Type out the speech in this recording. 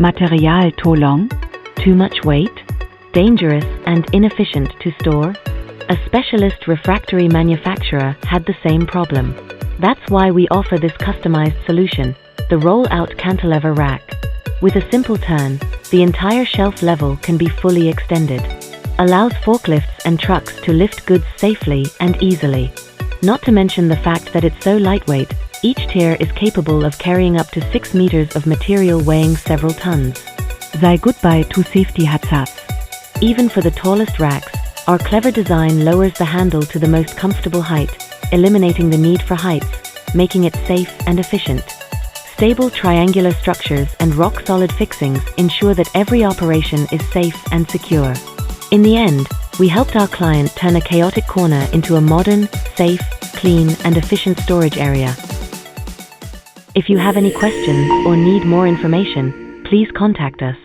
Material too long? Too much weight? Dangerous and inefficient to store? A specialist refractory manufacturer had the same problem. That's why we offer this customized solution, the Out Cantilever rack. With a simple turn, the entire shelf level can be fully extended. Allows forklifts and trucks to lift goods safely and easily. Not to mention the fact that it's so lightweight, each tier is capable of carrying up to 6 meters of material weighing several tons. Sei goodbye to safety hazards. Even for the tallest racks, our clever design lowers the handle to the most comfortable height, eliminating the need for heights, making it safe and efficient. Stable triangular structures and rock-solid fixings ensure that every operation is safe and secure. In the end, we helped our client turn a chaotic corner into a modern, safe, clean, and efficient storage area. If you have any questions or need more information, please contact us.